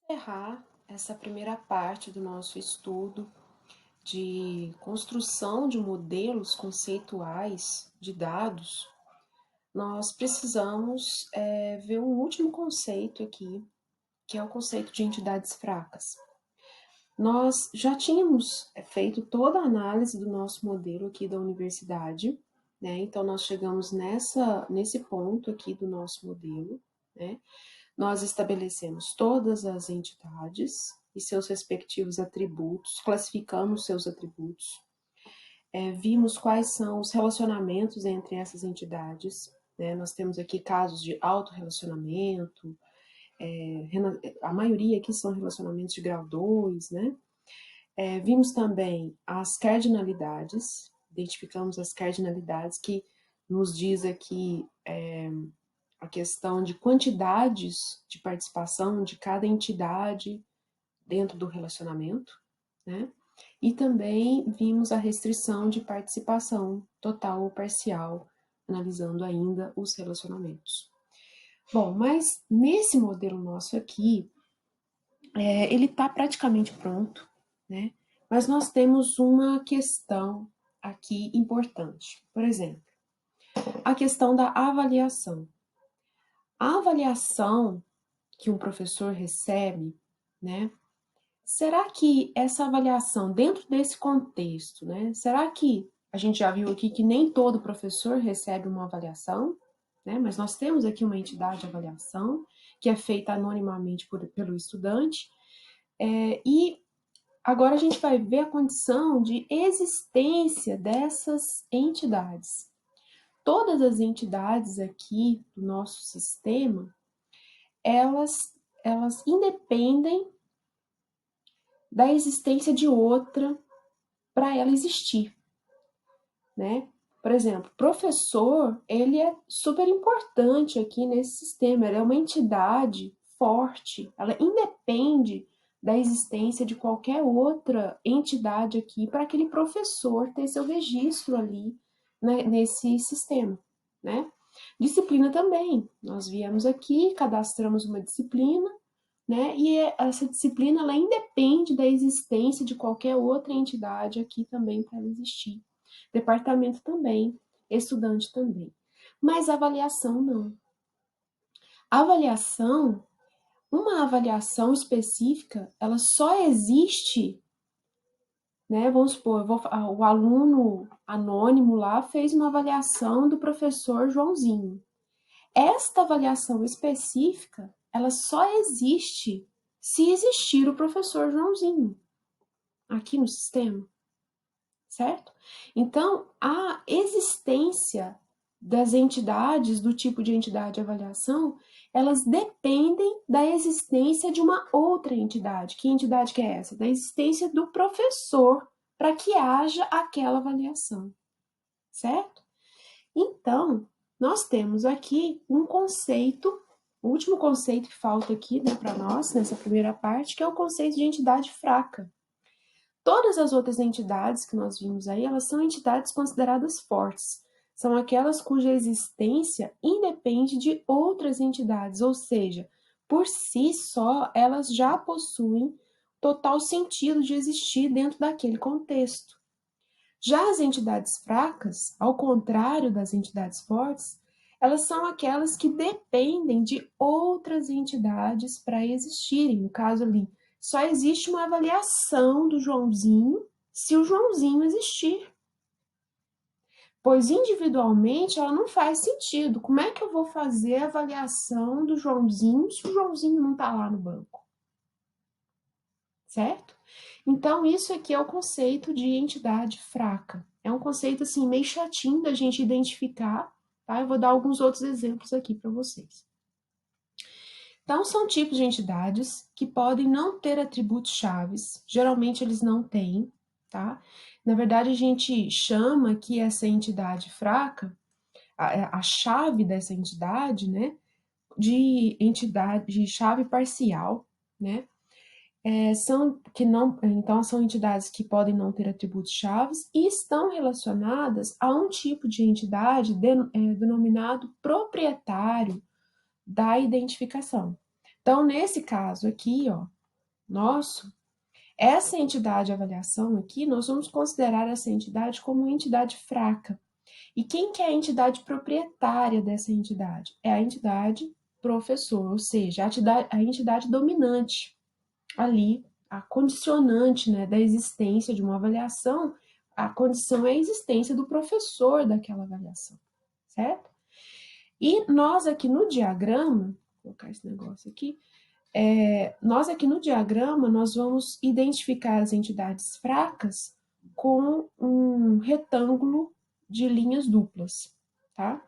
Encerrar essa primeira parte do nosso estudo de construção de modelos conceituais de dados, nós precisamos ver um último conceito aqui, que é o conceito de entidades fracas. Nós já tínhamos feito toda a análise do nosso modelo aqui da universidade, né? Então, nós chegamos nesse ponto aqui do nosso modelo, né? Nós estabelecemos todas as entidades e seus respectivos atributos, classificamos seus atributos, vimos quais são os relacionamentos entre essas entidades, né? Nós temos aqui casos de autorrelacionamento, a maioria aqui são relacionamentos de grau 2, né? Vimos também as cardinalidades, identificamos as cardinalidades que nos diz aqui a questão de quantidades de participação de cada entidade dentro do relacionamento, né? E também vimos a restrição de participação total ou parcial, analisando ainda os relacionamentos. Bom, mas nesse modelo nosso aqui, ele está praticamente pronto, né? Mas nós temos uma questão aqui importante. Por exemplo, a questão da avaliação. A avaliação que um professor recebe, né? Será que essa avaliação, dentro desse contexto, né? Será que a gente já viu aqui que nem todo professor recebe uma avaliação, né? Mas nós temos aqui uma entidade de avaliação que é feita anonimamente pelo estudante, e agora a gente vai ver a condição de existência dessas entidades. Todas as entidades aqui do nosso sistema, elas independem da existência de outra para ela existir, né? Por exemplo, professor, ele é super importante aqui nesse sistema, ele é uma entidade forte, ela independe da existência de qualquer outra entidade aqui para aquele professor ter seu registro ali, né, nesse sistema, né? Disciplina também, nós viemos aqui, cadastramos uma disciplina, né? E essa disciplina ela independe da existência de qualquer outra entidade aqui também para ela existir. Departamento também, estudante também. Mas avaliação não. Avaliação, uma avaliação específica, ela só existe, né? Vamos supor, o aluno anônimo lá fez uma avaliação do professor Joãozinho. Esta avaliação específica, ela só existe se existir o professor Joãozinho aqui no sistema, certo? Então, a existência das entidades, do tipo de entidade de avaliação, elas dependem da existência de uma outra entidade. Que entidade que é essa? Da existência do professor para que haja aquela avaliação, certo? Então, nós temos aqui um conceito, o último conceito que falta aqui, né, para nós, nessa primeira parte, que é o conceito de entidade fraca. Todas as outras entidades que nós vimos aí, elas são entidades consideradas fortes. São aquelas cuja existência independe de outras entidades, ou seja, por si só, elas já possuem total sentido de existir dentro daquele contexto. Já as entidades fracas, ao contrário das entidades fortes, elas são aquelas que dependem de outras entidades para existirem. No caso ali, só existe uma avaliação do Joãozinho se o Joãozinho existir. Pois individualmente ela não faz sentido. Como é que eu vou fazer a avaliação do Joãozinho se o Joãozinho não está lá no banco? Certo? Então, isso aqui é o conceito de entidade fraca. É um conceito, assim, meio chatinho da gente identificar, tá? Eu vou dar alguns outros exemplos aqui para vocês. Então, são tipos de entidades que podem não ter atributos chaves, geralmente eles não têm, tá? Na verdade, a gente chama que essa entidade fraca, a chave dessa entidade, né, de entidade, de chave parcial, né? Então, são entidades que podem não ter atributos chaves e estão relacionadas a um tipo de entidade denominado proprietário da identificação. Então, nesse caso aqui, ó, nosso, essa entidade de avaliação aqui, nós vamos considerar essa entidade como uma entidade fraca. E quem que é a entidade proprietária dessa entidade? É a entidade professor, ou seja, a entidade dominante ali, a condicionante, né, da existência de uma avaliação, a condição é a existência do professor daquela avaliação, certo? E nós aqui no diagrama, vou colocar esse negócio aqui, nós aqui no diagrama, nós vamos identificar as entidades fracas com um retângulo de linhas duplas, tá?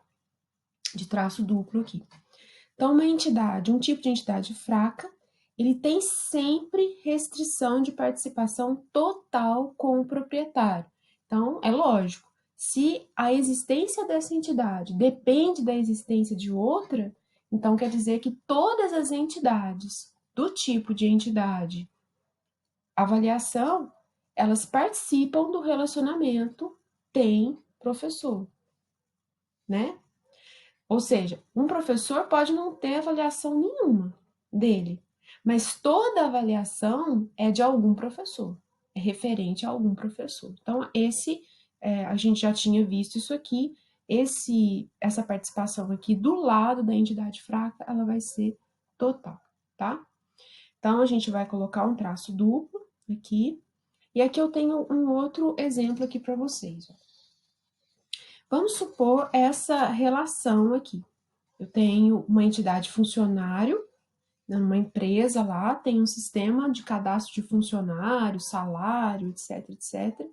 De traço duplo aqui. Então, uma entidade, um tipo de entidade fraca, ele tem sempre restrição de participação total com o proprietário. Então, é lógico, se a existência dessa entidade depende da existência de outra, então quer dizer que todas as entidades do tipo de entidade avaliação, elas participam do relacionamento tem-professor, né? Ou seja, um professor pode não ter avaliação nenhuma dele, mas toda avaliação é de algum professor, é referente a algum professor. Então, a gente já tinha visto isso aqui, essa participação aqui do lado da entidade fraca, ela vai ser total, tá? Então, a gente vai colocar um traço duplo aqui, e aqui eu tenho um outro exemplo aqui para vocês. Vamos supor essa relação aqui. Eu tenho uma entidade funcionário, numa empresa lá, tem um sistema de cadastro de funcionário, salário, etc, etc.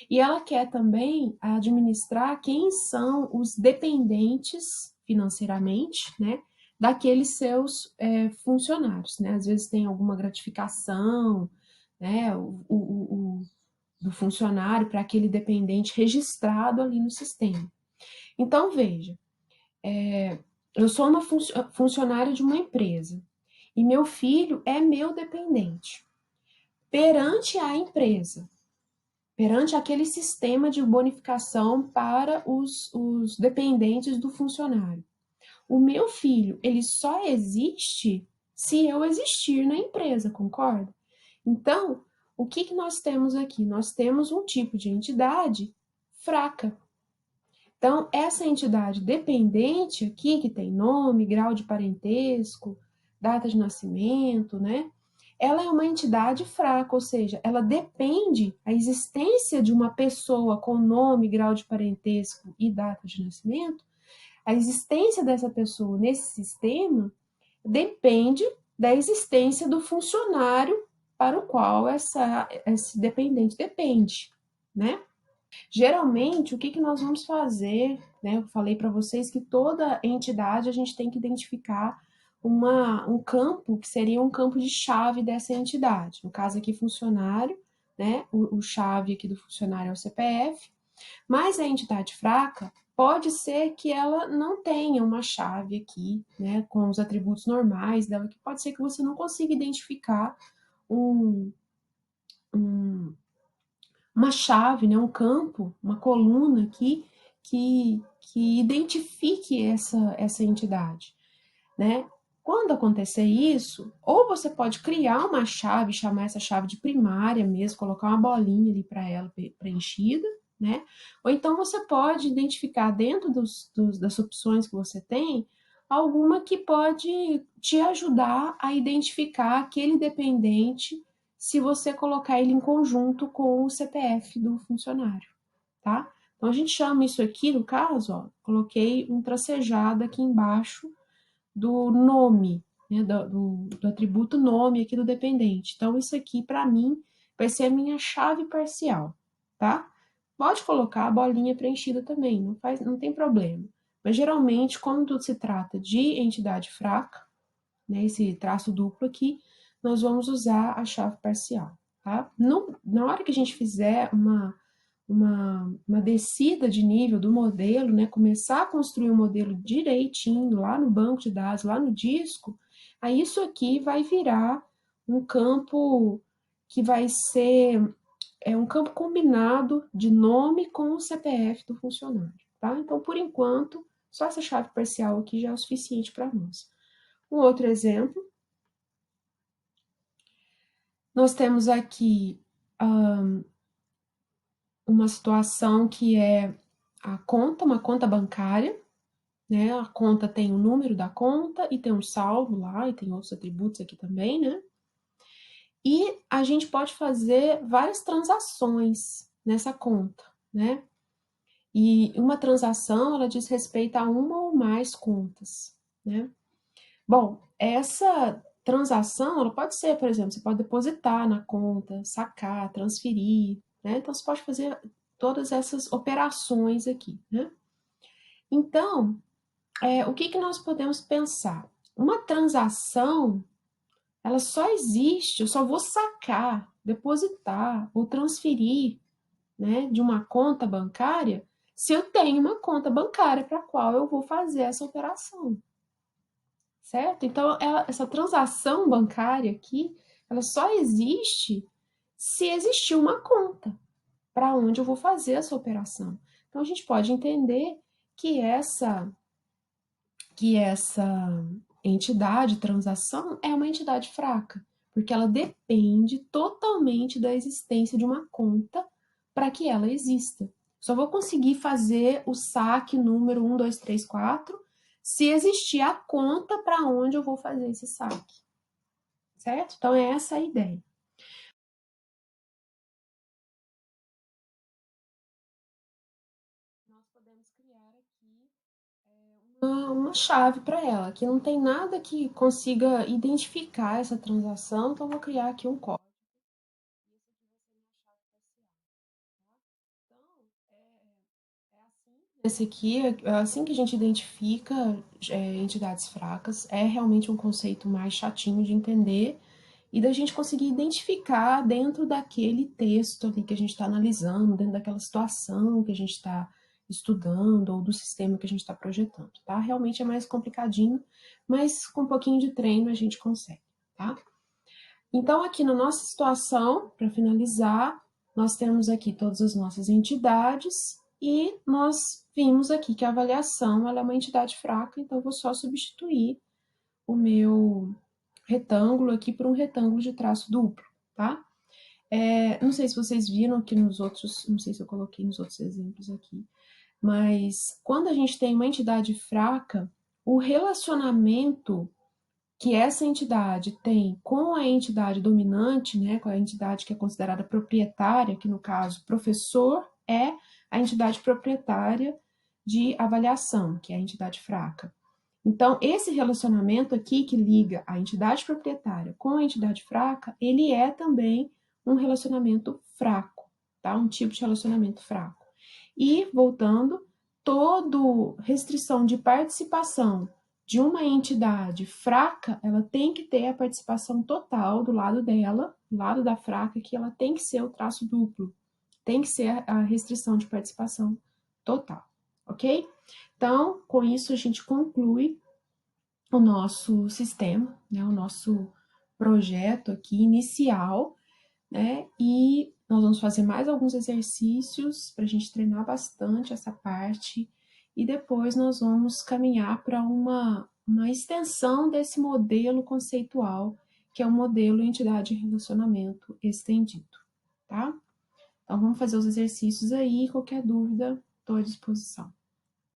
E ela quer também administrar quem são os dependentes financeiramente, né, daqueles seus funcionários, né? Às vezes tem alguma gratificação, né, do funcionário para aquele dependente registrado ali no sistema. Então, veja, eu sou uma funcionária de uma empresa e meu filho é meu dependente. Perante a empresa, perante aquele sistema de bonificação para os dependentes do funcionário. O meu filho, ele só existe se eu existir na empresa, concorda? Então, o que nós temos aqui? Nós temos um tipo de entidade fraca. Então, essa entidade dependente aqui, que tem nome, grau de parentesco, data de nascimento, né? Ela é uma entidade fraca, ou seja, ela depende, a existência de uma pessoa com nome, grau de parentesco e data de nascimento, a existência dessa pessoa nesse sistema depende da existência do funcionário para o qual esse dependente depende, né? Geralmente, o que nós vamos fazer, né? Eu falei para vocês que toda entidade a gente tem que identificar um campo que seria um campo de chave dessa entidade. No caso aqui, funcionário, né? O chave aqui do funcionário é o CPF, mas a entidade fraca pode ser que ela não tenha uma chave aqui, né? Com os atributos normais dela, que pode ser que você não consiga identificar um uma chave, né, um campo, uma coluna aqui que identifique essa entidade, né? Quando acontecer isso, ou você pode criar uma chave, chamar essa chave de primária mesmo, colocar uma bolinha ali para ela preenchida, né? Ou então você pode identificar dentro das opções que você tem, alguma que pode te ajudar a identificar aquele dependente se você colocar ele em conjunto com o CPF do funcionário, tá? Então a gente chama isso aqui, no caso, ó, coloquei um tracejado aqui embaixo do nome, né, do atributo nome aqui do dependente. Então isso aqui para mim vai ser a minha chave parcial, tá? Pode colocar a bolinha preenchida também, não tem problema. Mas geralmente quando se trata de entidade fraca, né, esse traço duplo aqui, nós vamos usar a chave parcial, tá? Na hora que a gente fizer uma descida de nível do modelo, né, começar a construir o modelo direitinho lá no banco de dados, lá no disco, aí isso aqui vai virar um campo que vai ser um campo combinado de nome com o CPF do funcionário, tá? Então, por enquanto, só essa chave parcial aqui já é o suficiente para nós. Um outro exemplo Nós temos aqui uma situação que é a conta, uma conta bancária, né? A conta tem o número da conta e tem um saldo lá, e tem outros atributos aqui também, né? E a gente pode fazer várias transações nessa conta, né? E uma transação, ela diz respeito a uma ou mais contas, né? Bom, essa transação, ela pode ser, por exemplo, você pode depositar na conta, sacar, transferir, né? Então, você pode fazer todas essas operações aqui, né? Então, o que que nós podemos pensar? Uma transação, ela só existe, eu só vou sacar, depositar ou transferir, né, de uma conta bancária se eu tenho uma conta bancária para a qual eu vou fazer essa operação, certo? Então, essa transação bancária aqui, ela só existe se existir uma conta para onde eu vou fazer essa operação. Então, a gente pode entender que essa entidade, transação, é uma entidade fraca, porque ela depende totalmente da existência de uma conta para que ela exista. Só vou conseguir fazer o saque número 1, 2, 3, 4 se existir a conta para onde eu vou fazer esse saque, certo? Então, é essa a ideia. Nós podemos criar aqui uma chave para ela, que não tem nada que consiga identificar essa transação, então eu vou criar aqui um código. Esse aqui, é assim que a gente identifica entidades fracas, é realmente um conceito mais chatinho de entender e da gente conseguir identificar dentro daquele texto ali que a gente está analisando, dentro daquela situação que a gente está estudando ou do sistema que a gente está projetando, tá? Realmente é mais complicadinho, mas com um pouquinho de treino a gente consegue, tá? Então, aqui na nossa situação, para finalizar, nós temos aqui todas as nossas entidades e nós vimos aqui que a avaliação ela é uma entidade fraca, então eu vou só substituir o meu retângulo aqui por um retângulo de traço duplo, tá? Não sei se vocês viram aqui nos outros, não sei se eu coloquei nos outros exemplos aqui, mas quando a gente tem uma entidade fraca, o relacionamento que essa entidade tem com a entidade dominante, né, com a entidade que é considerada proprietária, que no caso professor é a entidade proprietária de avaliação, que é a entidade fraca. Então, esse relacionamento aqui que liga a entidade proprietária com a entidade fraca, ele é também um relacionamento fraco, tá? Um tipo de relacionamento fraco. E, voltando, toda restrição de participação de uma entidade fraca, ela tem que ter a participação total do lado dela, do lado da fraca, que ela tem que ser o traço duplo, tem que ser a restrição de participação total, ok? Então, com isso a gente conclui o nosso sistema, né, o nosso projeto aqui inicial, né, e nós vamos fazer mais alguns exercícios para a gente treinar bastante essa parte e depois nós vamos caminhar para uma extensão desse modelo conceitual, que é o modelo entidade e relacionamento estendido, tá? Então vamos fazer os exercícios aí, qualquer dúvida, estou à disposição.